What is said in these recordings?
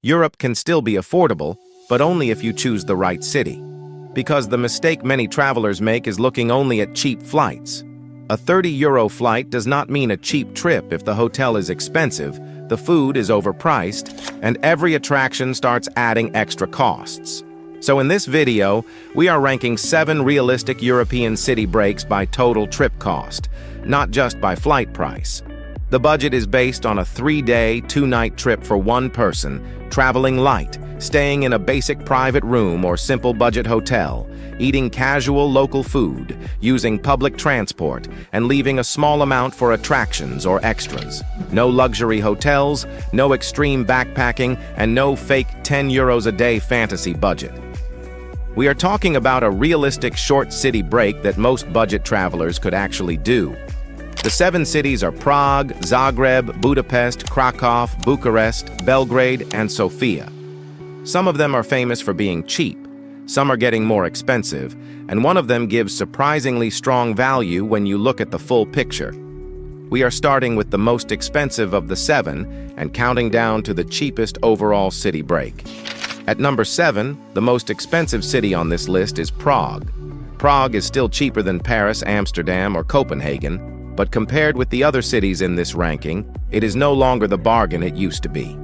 Europe can still be affordable, but only if you choose the right city. Because the mistake many travelers make is looking only at cheap flights. A €30 flight does not mean a cheap trip if the hotel is expensive, the food is overpriced, and every attraction starts adding extra costs. So in this video, we are ranking 7 realistic European city breaks by total trip cost, not just by flight price. The budget is based on a 3-day, 2-night trip for one person, traveling light, staying in a basic private room or simple budget hotel, eating casual local food, using public transport, and leaving a small amount for attractions or extras. No luxury hotels, no extreme backpacking, and no fake €10 a day fantasy budget. We are talking about a realistic short city break that most budget travelers could actually do. The 7 cities are Prague, Zagreb, Budapest, Krakow, Bucharest, Belgrade, and Sofia. Some of them are famous for being cheap, some are getting more expensive, and one of them gives surprisingly strong value when you look at the full picture. We are starting with the most expensive of the 7 and counting down to the cheapest overall city break. At number 7, the most expensive city on this list is Prague. Prague is still cheaper than Paris, Amsterdam, or Copenhagen, but compared with the other cities in this ranking, it is no longer the bargain it used to be.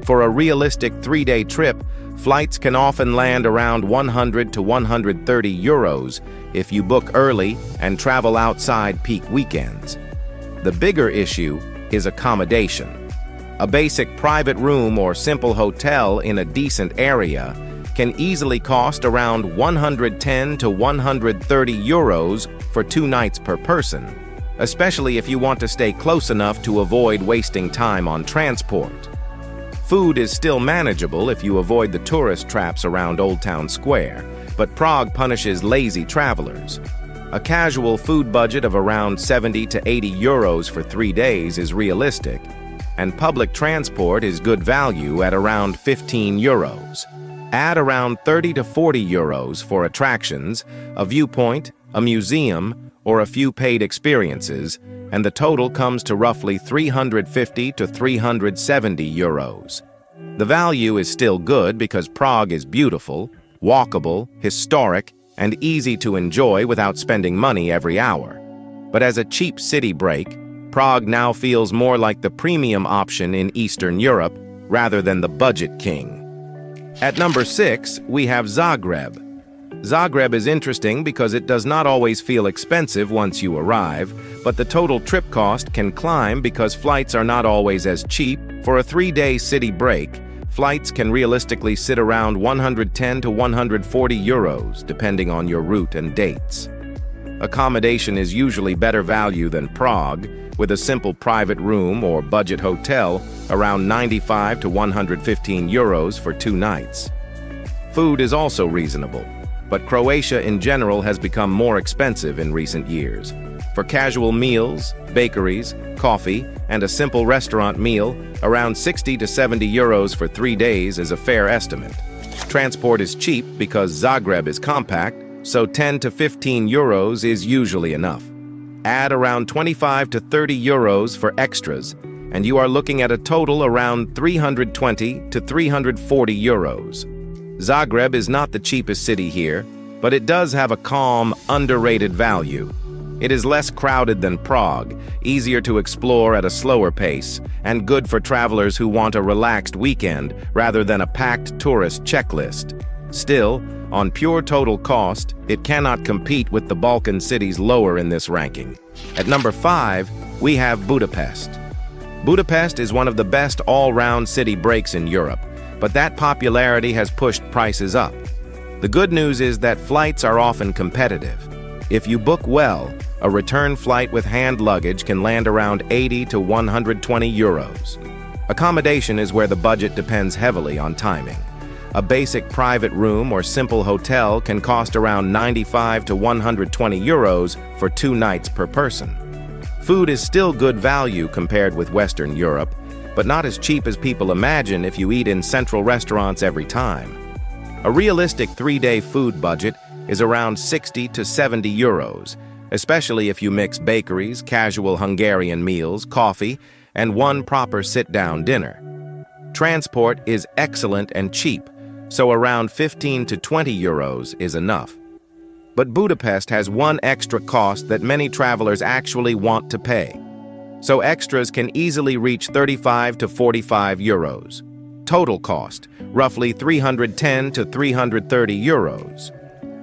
For a realistic 3-day trip, flights can often land around €100 to €130 if you book early and travel outside peak weekends. The bigger issue is accommodation. A basic private room or simple hotel in a decent area can easily cost around €110 to €130 for 2 nights per person, especially if you want to stay close enough to avoid wasting time on transport. Food is still manageable if you avoid the tourist traps around Old Town Square, but Prague punishes lazy travelers. A casual food budget of around €70 to €80 for 3 days is realistic, and public transport is good value at around €15. Add around €30 to €40 for attractions, a viewpoint, a museum, or a few paid experiences, and the total comes to roughly €350 to €370. The value is still good because Prague is beautiful, walkable, historic, and easy to enjoy without spending money every hour. But as a cheap city break, Prague now feels more like the premium option in Eastern Europe rather than the budget king. At number 6, we have Zagreb. Zagreb is interesting because it does not always feel expensive once you arrive, but the total trip cost can climb because flights are not always as cheap. For a 3-day city break, flights can realistically sit around €110 to €140, depending on your route and dates. Accommodation is usually better value than Prague, with a simple private room or budget hotel around €95 to €115 for 2 nights. Food is also reasonable, but Croatia in general has become more expensive in recent years. For casual meals, bakeries, coffee, and a simple restaurant meal, around €60 to €70 for 3 days is a fair estimate. Transport is cheap because Zagreb is compact, so €10 to €15 is usually enough. Add around €25 to €30 for extras, and you are looking at a total around €320 to €340. Zagreb is not the cheapest city here, but it does have a calm, underrated value. It is less crowded than Prague, easier to explore at a slower pace, and good for travelers who want a relaxed weekend rather than a packed tourist checklist. Still, on pure total cost, it cannot compete with the Balkan cities lower in this ranking. At number 5, we have Budapest. Budapest is one of the best all-round city breaks in Europe, but that popularity has pushed prices up. The good news is that flights are often competitive. If you book well, a return flight with hand luggage can land around €80 to €120. Accommodation is where the budget depends heavily on timing. A basic private room or simple hotel can cost around €95 to €120 for 2 nights per person. Food is still good value compared with Western Europe, but not as cheap as people imagine if you eat in central restaurants every time. A realistic 3-day food budget is around €60 to €70, especially if you mix bakeries, casual Hungarian meals, coffee, and one proper sit-down dinner. Transport is excellent and cheap, so around 15 to 20 euros is enough. But Budapest has one extra cost that many travelers actually want to pay. So extras can easily reach 35 to 45 euros. Total cost, roughly 310 to 330 euros.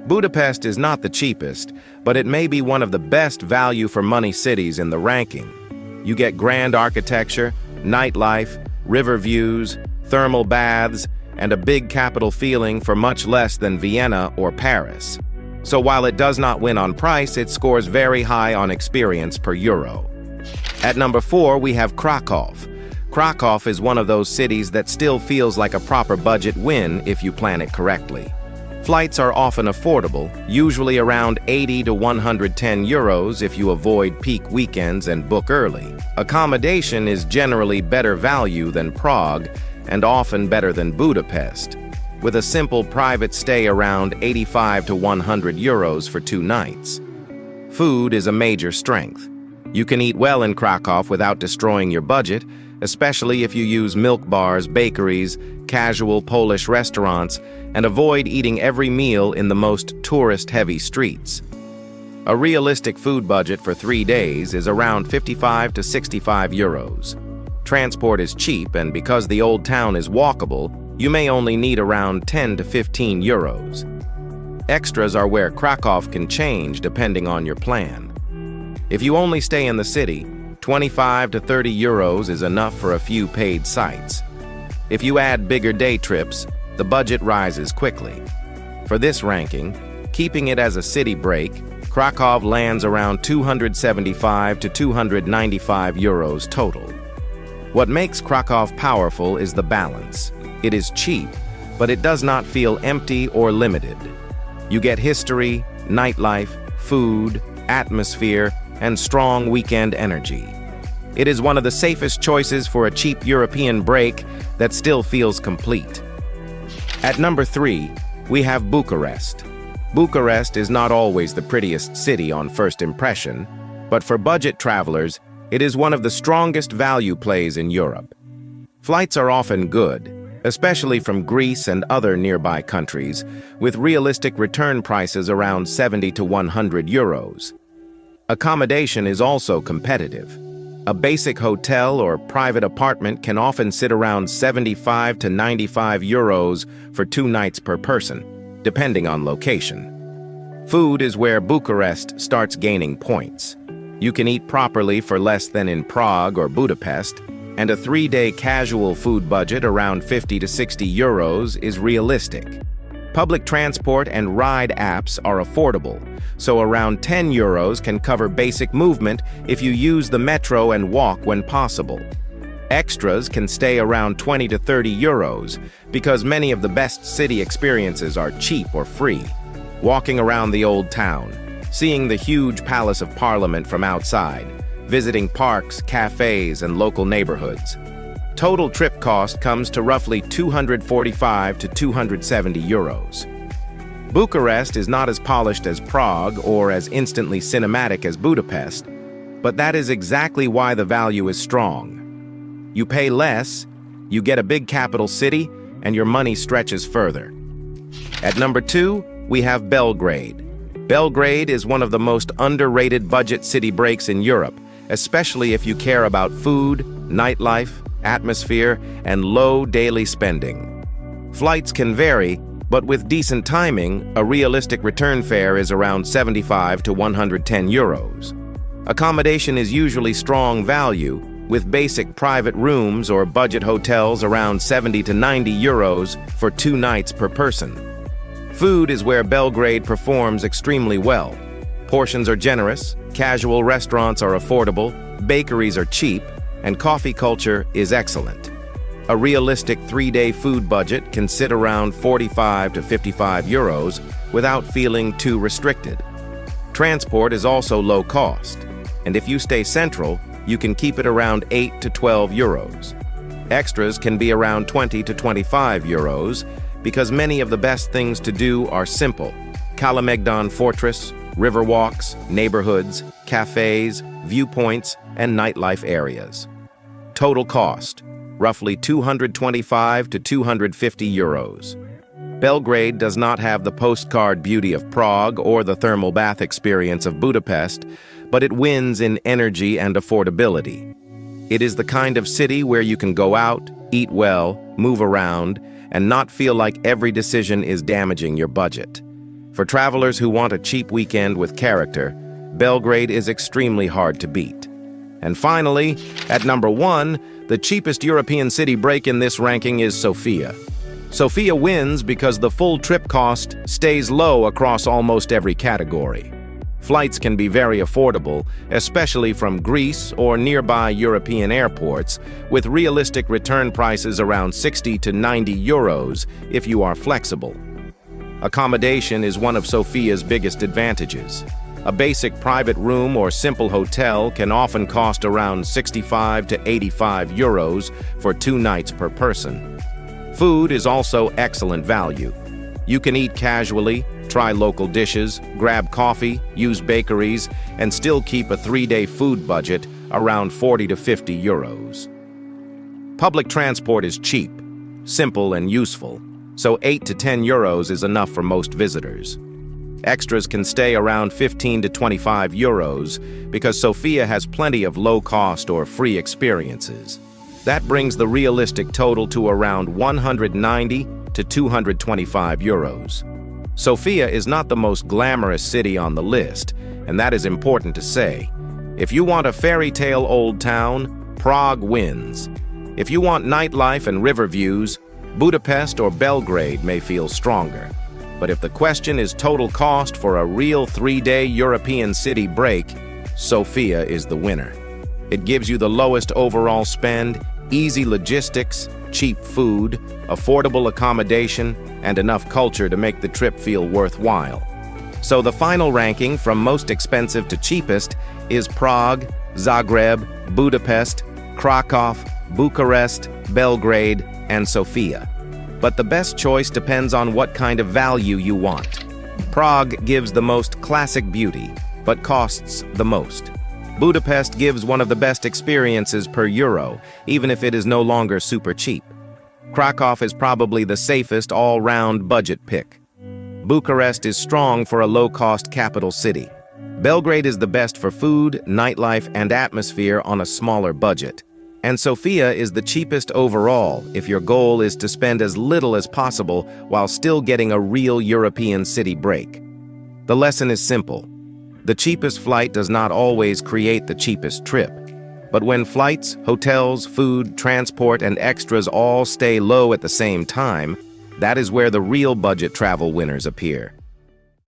Budapest is not the cheapest, but it may be one of the best value-for-money cities in the ranking. You get grand architecture, nightlife, river views, thermal baths, and a big capital feeling for much less than Vienna or Paris. So while it does not win on price, it scores very high on experience per euro. At number 4, we have Krakow. Krakow is one of those cities that still feels like a proper budget win if you plan it correctly. Flights are often affordable, usually around 80 to 110 euros if you avoid peak weekends and book early. Accommodation is generally better value than Prague and often better than Budapest, with a simple private stay around 85 to 100 euros for 2 nights. Food is a major strength. You can eat well in Krakow without destroying your budget, especially if you use milk bars, bakeries, casual Polish restaurants, and avoid eating every meal in the most tourist-heavy streets. A realistic food budget for 3 days is around 55 to 65 euros. Transport is cheap, and because the old town is walkable, you may only need around 10 to 15 euros. Extras are where Krakow can change depending on your plan. If you only stay in the city, 25 to 30 euros is enough for a few paid sites. If you add bigger day trips, the budget rises quickly. For this ranking, keeping it as a city break, Krakow lands around 275 to 295 euros total. What makes Krakow powerful is the balance. It is cheap, but it does not feel empty or limited. You get history, nightlife, food, atmosphere, and strong weekend energy. It is one of the safest choices for a cheap European break that still feels complete. At number 3, we have Bucharest. Bucharest is not always the prettiest city on first impression, but for budget travelers, it is one of the strongest value plays in Europe. Flights are often good, especially from Greece and other nearby countries, with realistic return prices around 70 to 100 euros. Accommodation is also competitive. A basic hotel or private apartment can often sit around 75 to 95 euros for 2 nights per person, depending on location. Food is where Bucharest starts gaining points. You can eat properly for less than in Prague or Budapest, and a 3-day casual food budget around 50 to 60 euros is realistic. Public transport and ride apps are affordable, so around 10 euros can cover basic movement if you use the metro and walk when possible. Extras can stay around 20 to 30 euros because many of the best city experiences are cheap or free. Walking around the old town, seeing the huge Palace of Parliament from outside, visiting parks, cafes, and local neighborhoods. Total trip cost comes to roughly 245 to 270 euros. Bucharest is not as polished as Prague or as instantly cinematic as Budapest, but that is exactly why the value is strong. You pay less, you get a big capital city, and your money stretches further. At number 2, we have Belgrade. Belgrade is one of the most underrated budget city breaks in Europe, especially if you care about food, nightlife, atmosphere, and low daily spending. Flights can vary, but with decent timing, a realistic return fare is around 75 to 110 euros. Accommodation is usually strong value, with basic private rooms or budget hotels around 70 to 90 euros for 2 nights per person. Food is where Belgrade performs extremely well. Portions are generous, casual restaurants are affordable, bakeries are cheap, and coffee culture is excellent. A realistic 3-day food budget can sit around 45 to 55 euros without feeling too restricted. Transport is also low cost, and if you stay central, you can keep it around 8 to 12 euros. Extras can be around 20 to 25 euros because many of the best things to do are simple. Kalamegdan Fortress, river walks, neighborhoods, cafes, viewpoints, and nightlife areas. Total cost, roughly 225 to 250 euros. Belgrade does not have the postcard beauty of Prague or the thermal bath experience of Budapest, but it wins in energy and affordability. It is the kind of city where you can go out, eat well, move around, and not feel like every decision is damaging your budget. For travelers who want a cheap weekend with character, Belgrade is extremely hard to beat. And finally, at number 1, the cheapest European city break in this ranking is Sofia. Sofia wins because the full trip cost stays low across almost every category. Flights can be very affordable, especially from Greece or nearby European airports, with realistic return prices around 60 to 90 euros if you are flexible. Accommodation is one of Sofia's biggest advantages. A basic private room or simple hotel can often cost around 65 to 85 euros for 2 nights per person. Food is also excellent value. You can eat casually, try local dishes, grab coffee, use bakeries, and still keep a 3-day food budget around 40 to 50 euros. Public transport is cheap, simple, and useful, so 8 to 10 euros is enough for most visitors. Extras can stay around 15 to 25 euros because Sofia has plenty of low-cost or free experiences. That brings the realistic total to around 190 to 225 euros. Sofia is not the most glamorous city on the list, and that is important to say. If you want a fairy tale old town, Prague wins. If you want nightlife and river views, Budapest or Belgrade may feel stronger. But if the question is total cost for a real 3-day European city break, Sofia is the winner. It gives you the lowest overall spend, easy logistics, cheap food, affordable accommodation, and enough culture to make the trip feel worthwhile. So the final ranking from most expensive to cheapest is Prague, Zagreb, Budapest, Krakow, Bucharest, Belgrade, and Sofia. But the best choice depends on what kind of value you want. Prague gives the most classic beauty, but costs the most. Budapest gives one of the best experiences per euro, even if it is no longer super cheap. Krakow is probably the safest all-round budget pick. Bucharest is strong for a low-cost capital city. Belgrade is the best for food, nightlife, and atmosphere on a smaller budget. And Sofia is the cheapest overall if your goal is to spend as little as possible while still getting a real European city break. The lesson is simple. The cheapest flight does not always create the cheapest trip. But when flights, hotels, food, transport, and extras all stay low at the same time, that is where the real budget travel winners appear.